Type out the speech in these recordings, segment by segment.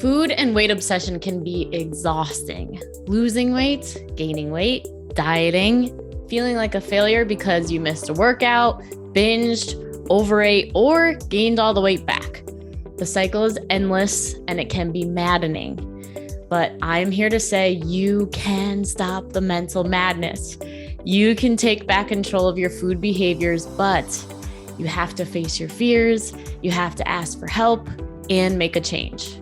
Food and weight obsession can be exhausting. Losing weight, gaining weight, dieting, feeling like a failure because you missed a workout, binged, overate, or gained all the weight back. The cycle is endless and it can be maddening. But I'm here to say you can stop the mental madness. You can take back control of your food behaviors, but you have to face your fears, you have to ask for help, and make a change.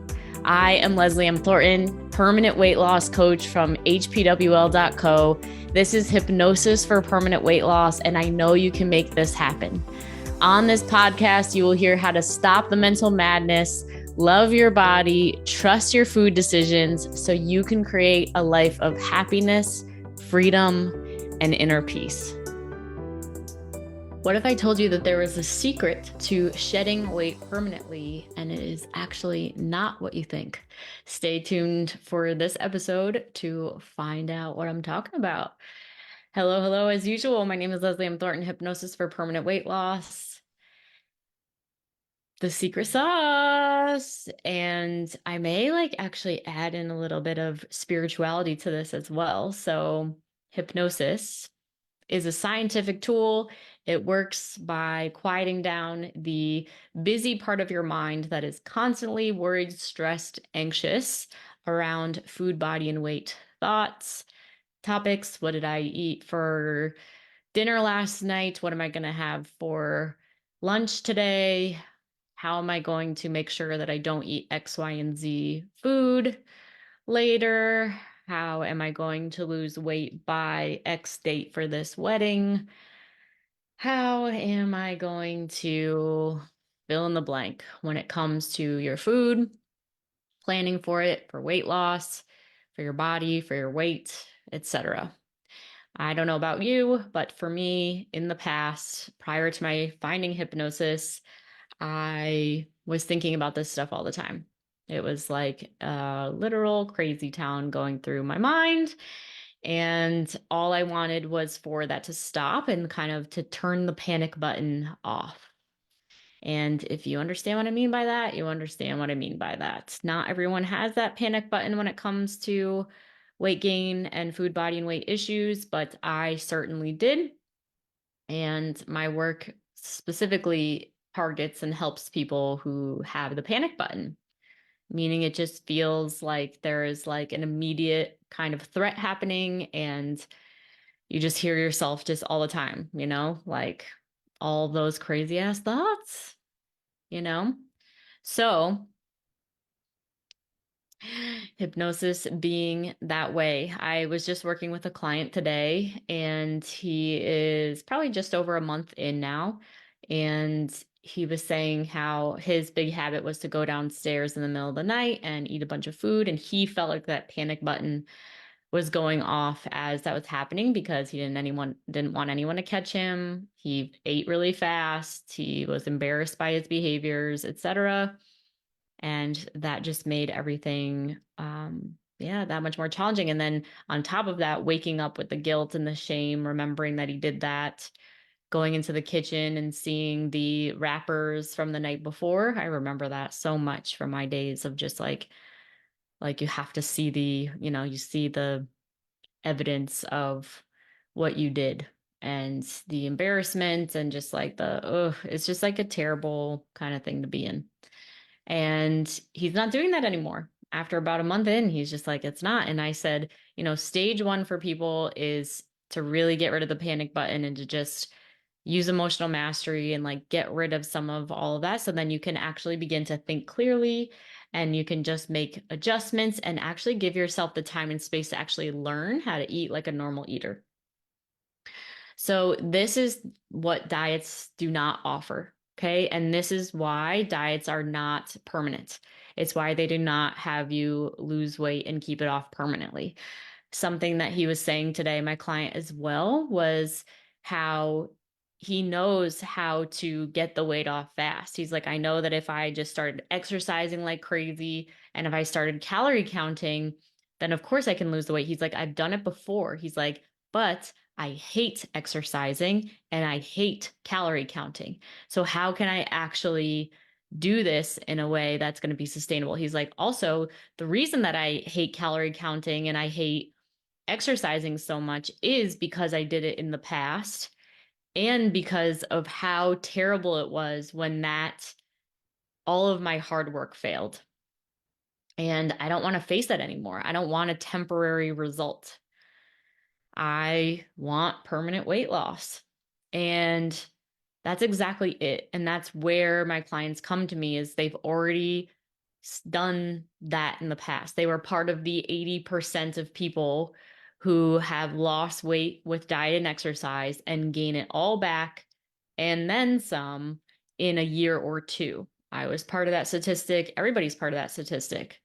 I am Leslie M. Thornton, permanent weight loss coach from hpwl.co. This is Hypnosis for Permanent Weight Loss, and I know you can make this happen. On this podcast, you will hear how to stop the mental madness, love your body, trust your food decisions so you can create a life of happiness, freedom, and inner peace. What if I told you that there was a secret to shedding weight permanently, and it is actually not what you think? Stay tuned for this episode to find out what I'm talking about. Hello, as usual. My name is Leslie M. Thornton, Hypnosis for Permanent Weight Loss. The secret sauce. And I may actually add in a little bit of spirituality to this as well. So hypnosis is a scientific tool. It works by quieting down the busy part of your mind that is constantly worried, stressed, anxious around food, body, and weight thoughts, topics. What did I eat for dinner last night? What am I going to have for lunch today? How am I going to make sure that I don't eat X, Y, and Z food later? How am I going to lose weight by X date for this wedding? How am I going to fill in the blank when it comes to your food, planning for it, for weight loss, for your body, for your weight, etc. I don't know about you, but for me, in the past, prior to my finding hypnosis, I was thinking about this stuff all the time. It was like a literal crazy town going through my mind. And all I wanted was for that to stop and kind of to turn the panic button off. And if you understand what I mean by that, you understand what I mean by that. Not everyone has that panic button when it comes to weight gain and food, body, and weight issues, but I certainly did. And my work specifically targets and helps people who have the panic button, meaning it just feels like there is like an immediate kind of threat happening and you just hear yourself just all the time, like all those crazy ass thoughts, So hypnosis being that way. I was just working with a client today and he is probably just over a month in now. And he was saying how his big habit was to go downstairs in the middle of the night and eat a bunch of food. And he felt like that panic button was going off as that was happening because he didn't want anyone to catch him. He ate really fast. He was embarrassed by his behaviors, etc. And that just made everything, that much more challenging. And then on top of that, waking up with the guilt and the shame, remembering that he did that, going into the kitchen and seeing the wrappers from the night before. I remember that so much from my days of just like you have to see you see the evidence of what you did and the embarrassment and just like it's just like a terrible kind of thing to be in. And he's not doing that anymore. After about a month in, he's just like, it's not. And I said, stage one for people is to really get rid of the panic button and to just use emotional mastery and get rid of some of all of that. So then you can actually begin to think clearly and you can just make adjustments and actually give yourself the time and space to actually learn how to eat like a normal eater. So this is what diets do not offer. Okay. And this is why diets are not permanent. It's why they do not have you lose weight and keep it off permanently. Something that he was saying today, my client as well, was how he knows how to get the weight off fast. He's like, I know that if I just started exercising like crazy and if I started calorie counting, then of course I can lose the weight. He's like, I've done it before. He's like, but I hate exercising and I hate calorie counting. So how can I actually do this in a way that's going to be sustainable. He's like, also, the reason that I hate calorie counting and I hate exercising so much is because I did it in the past and because of how terrible it was when that all of my hard work failed. And I don't want to face that anymore. I don't want a temporary result. I want permanent weight loss. And that's exactly it. And that's where my clients come to me is they've already done that in the past. They were part of the 80% of people who have lost weight with diet and exercise and gain it all back and then some in a year or two. I was part of that statistic. Everybody's part of that statistic.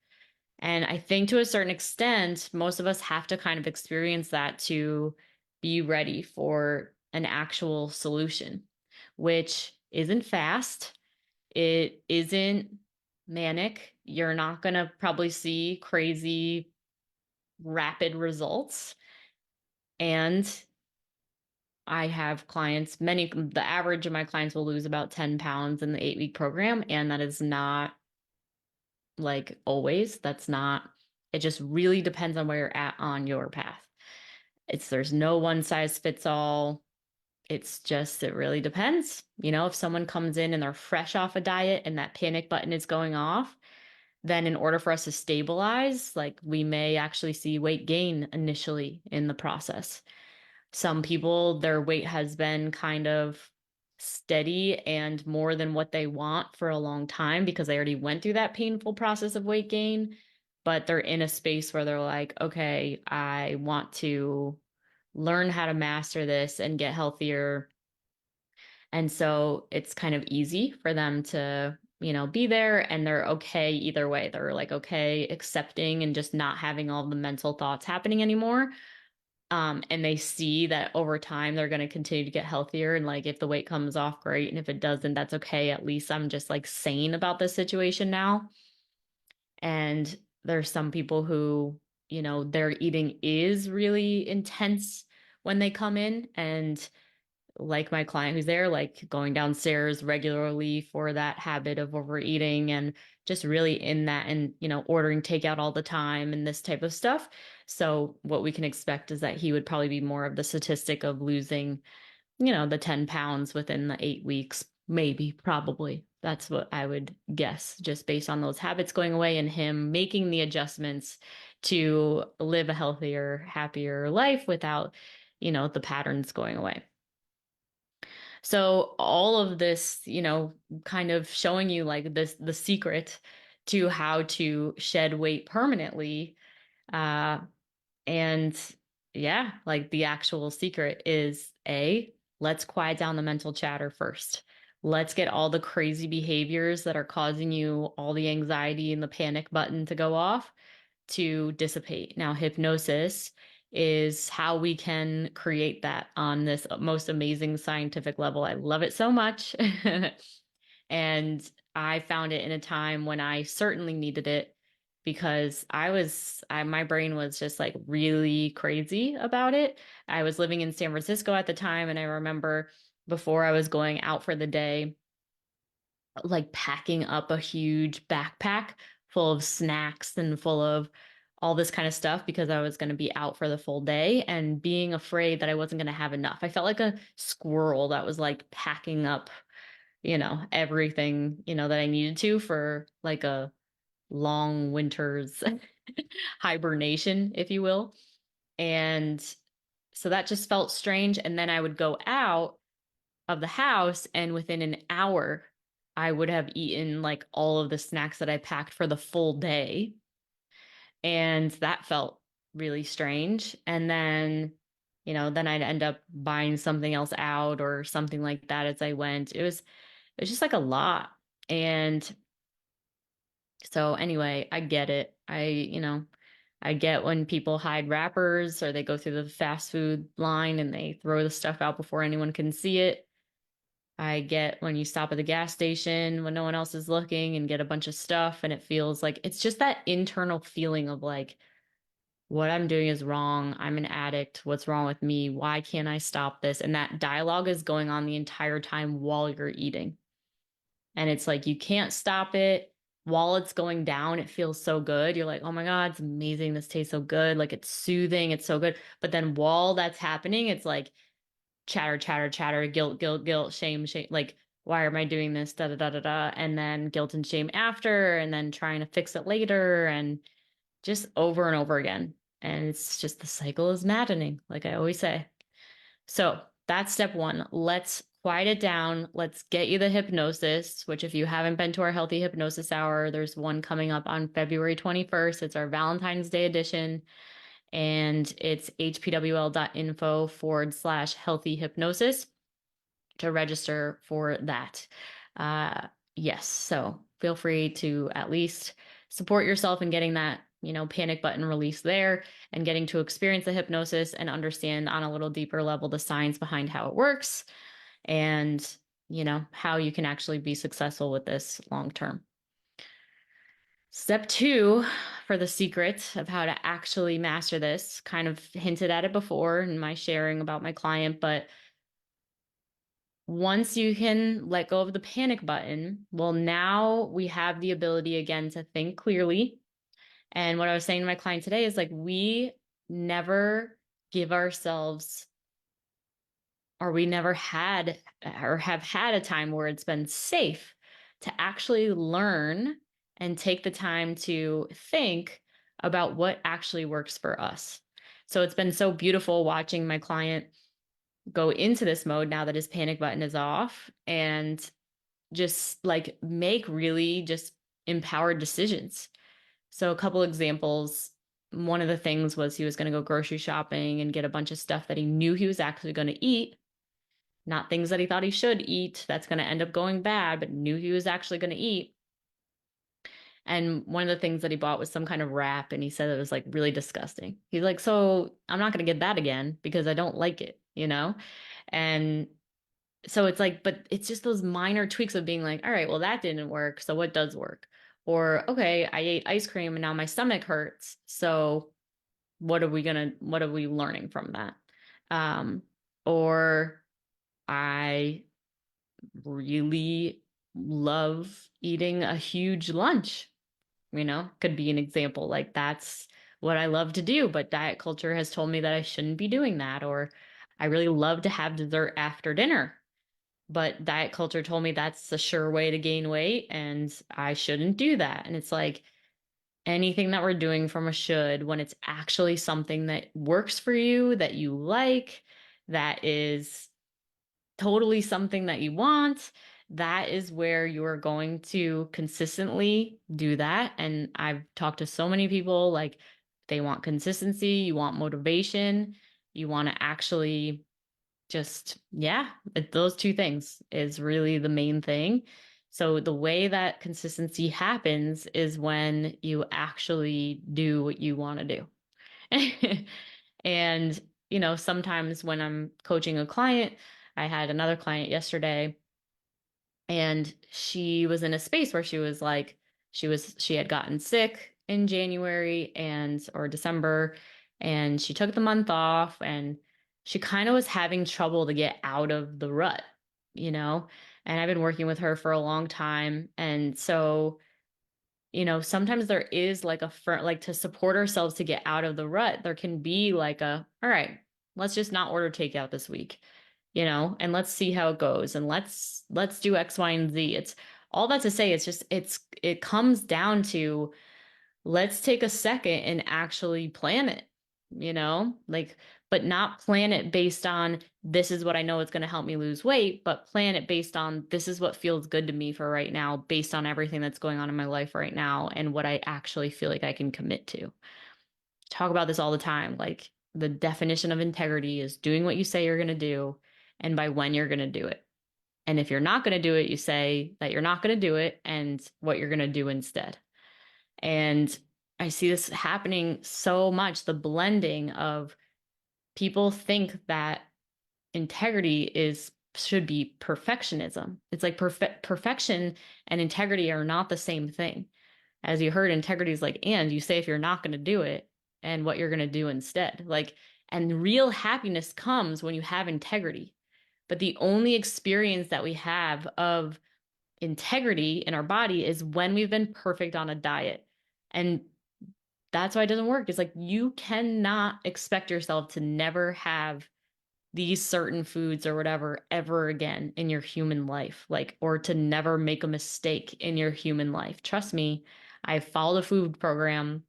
And I think to a certain extent, most of us have to kind of experience that to be ready for an actual solution, which isn't fast. It isn't manic. You're not going to probably see crazy, rapid results. And I have clients, the average of my clients will lose about 10 pounds in the 8-week program. And that is not like always. That's not, it just really depends on where you're at on your path. There's no one size fits all. It's just, it really depends. You know, if someone comes in and they're fresh off a diet and that panic button is going off, then in order for us to stabilize, like we may actually see weight gain initially in the process. Some people, their weight has been kind of steady and more than what they want for a long time because they already went through that painful process of weight gain, but they're in a space where they're like, okay, I want to learn how to master this and get healthier. And so it's kind of easy for them to, be there and they're okay either way. They're like, okay, accepting and just not having all the mental thoughts happening anymore. And they see that over time they're going to continue to get healthier. And like, if the weight comes off, great. And if it doesn't, that's okay. At least I'm just like sane about this situation now. And there's some people who, their eating is really intense when they come in. And like my client who's there, like going downstairs regularly for that habit of overeating and just really in that and, ordering takeout all the time and this type of stuff. So what we can expect is that he would probably be more of the statistic of losing, the 10 pounds within the 8 weeks, maybe, probably. That's what I would guess, just based on those habits going away and him making the adjustments to live a healthier, happier life without, the patterns going away. So all of this, kind of showing you like the secret to how to shed weight permanently. Uh, and yeah, like the actual secret is let's quiet down the mental chatter first. Let's get all the crazy behaviors that are causing you all the anxiety and the panic button to go off to dissipate. Now, hypnosis is how we can create that on this most amazing scientific level. I love it so much. And I found it in a time when I certainly needed it because my brain was just like really crazy about it. I was living in San Francisco at the time, and I remember before I was going out for the day, like packing up a huge backpack full of snacks and full of all this kind of stuff because I was going to be out for the full day and being afraid that I wasn't going to have enough. I felt like a squirrel that was like packing up, everything, that I needed to for like a long winter's hibernation, if you will. And so that just felt strange. And then I would go out of the house, and within an hour, I would have eaten like all of the snacks that I packed for the full day. And that felt really strange. And then I'd end up buying something else out or something like that as I went. It was just like a lot. And so anyway, I get it. I get when people hide wrappers or they go through the fast food line and they throw the stuff out before anyone can see it. I get when you stop at the gas station when no one else is looking and get a bunch of stuff and it feels like it's just that internal feeling of like, what I'm doing is wrong. I'm an addict. What's wrong with me? Why can't I stop this? And that dialogue is going on the entire time while you're eating. And it's like you can't stop it. While it's going down, it feels so good. You're like, oh my God, it's amazing. This tastes so good. Like it's soothing. It's so good. But then while that's happening, it's like chatter, chatter, chatter, guilt, guilt, guilt, shame, shame. Like, why am I doing this? Da da da da da. And then guilt and shame after, and then trying to fix it later, and just over and over again. And it's just the cycle is maddening, like I always say. So that's step one. Let's quiet it down. Let's get you the hypnosis, which if you haven't been to our Healthy Hypnosis Hour, there's one coming up on February 21st. It's our Valentine's Day edition. And it's hpwl.info/healthy hypnosis to register for that. Yes. So feel free to at least support yourself in getting that, panic button release there and getting to experience the hypnosis and understand on a little deeper level the science behind how it works and, how you can actually be successful with this long term. Step two for the secret of how to actually master this, kind of hinted at it before in my sharing about my client, but once you can let go of the panic button, well, now we have the ability again to think clearly. And what I was saying to my client today is like, we never give ourselves, or we never had or have had a time where it's been safe to actually learn and take the time to think about what actually works for us. So it's been so beautiful watching my client go into this mode now that his panic button is off and just like make really just empowered decisions. So a couple examples. One of the things was he was going to go grocery shopping and get a bunch of stuff that he knew he was actually going to eat, not things that he thought he should eat that's going to end up going bad, but knew he was actually going to eat. And one of the things that he bought was some kind of wrap, and he said it was like really disgusting. He's like, so I'm not going to get that again because I don't like it, And so it's like, but it's just those minor tweaks of being like, all right, well, that didn't work. So what does work? Or, okay, I ate ice cream and now my stomach hurts. So what are we learning from that? Or I really love eating a huge lunch, could be an example. Like that's what I love to do, but diet culture has told me that I shouldn't be doing that. Or I really love to have dessert after dinner, but diet culture told me that's a sure way to gain weight and I shouldn't do that. And it's like anything that we're doing from a should when it's actually something that works for you, that you like, that is totally something that you want, that is where you're going to consistently do that. And I've talked to so many people like they want consistency, you want motivation, you want to actually just, yeah, those two things is really the main thing. So the way that consistency happens is when you actually do what you want to do. And, sometimes when I'm coaching a client, I had another client yesterday and she was in a space where she was like, she had gotten sick in January or December, and she took the month off and she kind of was having trouble to get out of the rut, you know? And I've been working with her for a long time. And so, sometimes there is like like to support ourselves to get out of the rut, there can be like all right, let's just not order takeout this week, and let's see how it goes. And let's do X, Y, and Z. It's all that to say, it comes down to let's take a second and actually plan it, like, but not plan it based on this is what I know it's going to help me lose weight, but plan it based on this is what feels good to me for right now, based on everything that's going on in my life right now and what I actually feel like I can commit to. Talk about this all the time. Like the definition of integrity is doing what you say you're going to do and by when you're going to do it. And if you're not going to do it, you say that you're not going to do it and what you're going to do instead. And I see this happening so much, the blending of people think that integrity should be perfectionism. It's like perfection and integrity are not the same thing. As you heard, integrity is like, and you say if you're not going to do it and what you're going to do instead. Like, and real happiness comes when you have integrity. But the only experience that we have of integrity in our body is when we've been perfect on a diet. And that's why it doesn't work. It's like you cannot expect yourself to never have these certain foods or whatever ever again in your human life, like, or to never make a mistake in your human life. Trust me, I followed a food program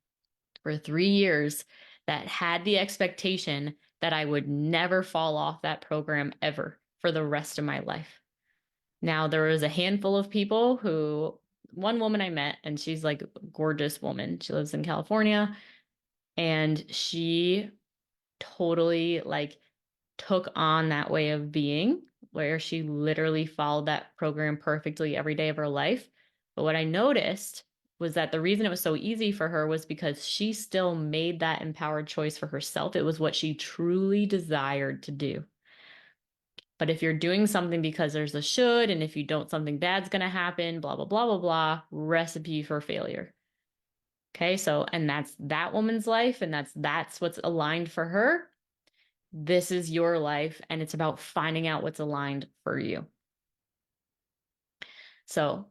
for 3 years that had the expectation that I would never fall off that program ever for the rest of my life. Now, there was a handful of people one woman I met, and she's like a gorgeous woman. She lives in California, and she totally like took on that way of being where she literally followed that program perfectly every day of her life. But what I noticed was that the reason it was so easy for her was because she still made that empowered choice for herself. It was what she truly desired to do. But if you're doing something because there's a should, and if you don't, something bad's going to happen, blah, blah, blah, blah, blah, recipe for failure. Okay. So, and that's that woman's life, and that's what's aligned for her. This is your life, and it's about finding out what's aligned for you. So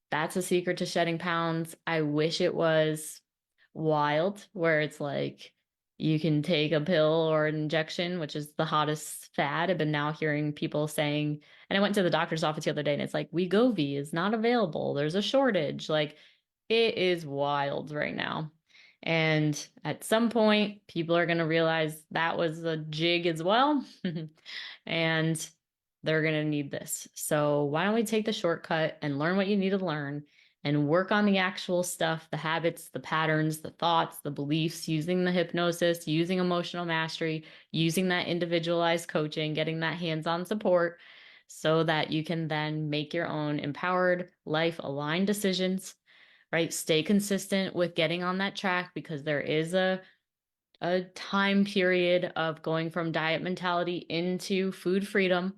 that's a secret to shedding pounds. I wish it was wild, where it's like you can take a pill or an injection, which is the hottest fad. I've been now hearing people saying, and I went to the doctor's office the other day, and it's like, Wegovy is not available. There's a shortage. Like, it is wild right now. And at some point, people are going to realize that was a jig as well. And they're going to need this. So why don't we take the shortcut and learn what you need to learn and work on the actual stuff, the habits, the patterns, the thoughts, the beliefs, using the hypnosis, using emotional mastery, using that individualized coaching, getting that hands-on support so that you can then make your own empowered, life-aligned decisions, right? Stay consistent with getting on that track, because there is a time period of going from diet mentality into food freedom.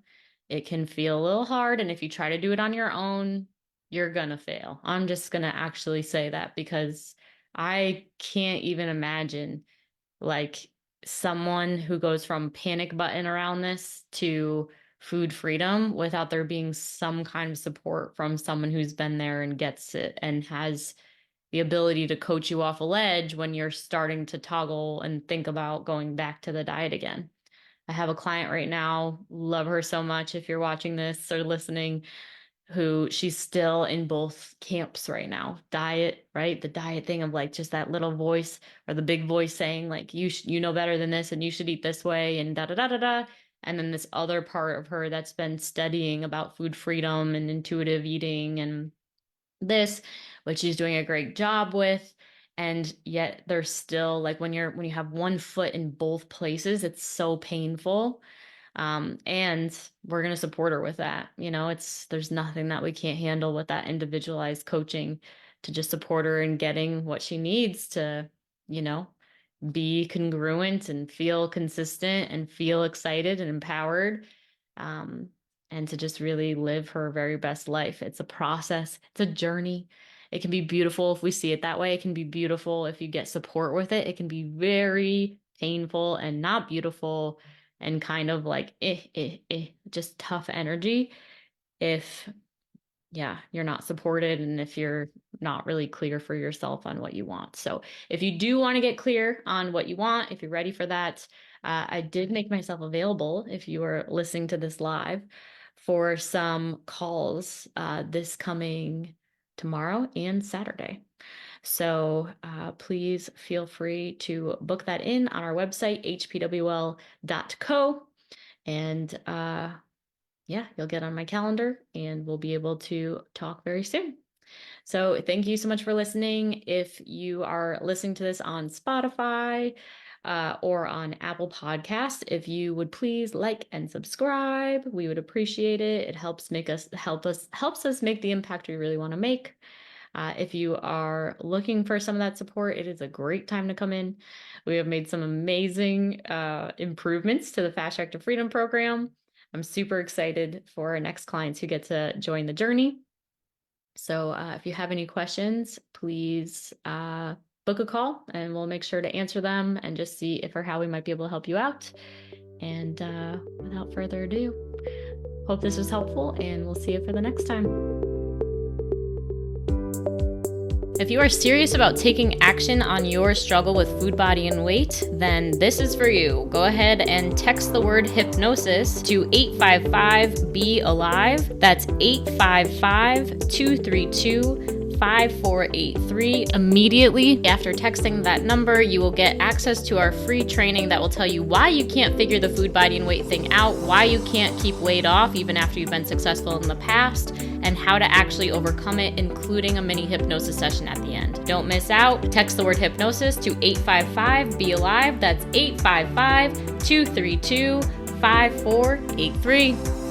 It can feel a little hard. And if you try to do it on your own, you're going to fail. I'm just going to actually say that, because I can't even imagine like someone who goes from panic button around this to food freedom without there being some kind of support from someone who's been there and gets it and has the ability to coach you off a ledge when you're starting to toggle and think about going back to the diet again. I have a client right now, love her so much if you're watching this or listening, who she's still in both camps right now. Diet, right? The diet thing of like just that little voice or the big voice saying like you know better than this and you should eat this way and da da da da da. And then this other part of her that's been studying about food freedom and intuitive eating and this, which she's doing a great job with. And yet there's still like when you have one foot in both places, it's so painful. And we're going to support her with that. There's nothing that we can't handle with that individualized coaching to just support her in getting what she needs to, you know, be congruent and feel consistent and feel excited and empowered. Um, and to just really live her very best life. It's a process, it's a journey. It can be beautiful if we see it that way. It can be beautiful if you get support with it. It can be very painful and not beautiful and kind of like just tough energy if you're not supported and if you're not really clear for yourself on what you want. So if you do want to get clear on what you want, if you're ready for that, I did make myself available, if you are listening to this live, for some calls this coming tomorrow and Saturday. So please feel free to book that in on our website, hpwl.co. And you'll get on my calendar and we'll be able to talk very soon. So thank you so much for listening. If you are listening to this on Spotify or on Apple Podcasts, if you would please like and subscribe, we would appreciate it. It helps us make the impact we really want to make. If you are looking for some of that support, it is a great time to come in. We have made some amazing improvements to the Fast Track to Freedom program. I'm super excited for our next clients who get to join the journey. So if you have any questions, please book a call and we'll make sure to answer them and just see if or how we might be able to help you out. And without further ado, hope this was helpful and we'll see you for the next time. If you are serious about taking action on your struggle with food, body, and weight, then this is for you. Go ahead and text the word hypnosis to 855-BE-ALIVE. That's 855-232-5483. Immediately after texting that number, you will get access to our free training that will tell you why you can't figure the food, body, and weight thing out, why you can't keep weight off even after you've been successful in the past, and how to actually overcome it, including a mini hypnosis session at the end. Don't miss out. Text the word hypnosis to 855-BE-ALIVE. That's 855-232-5483.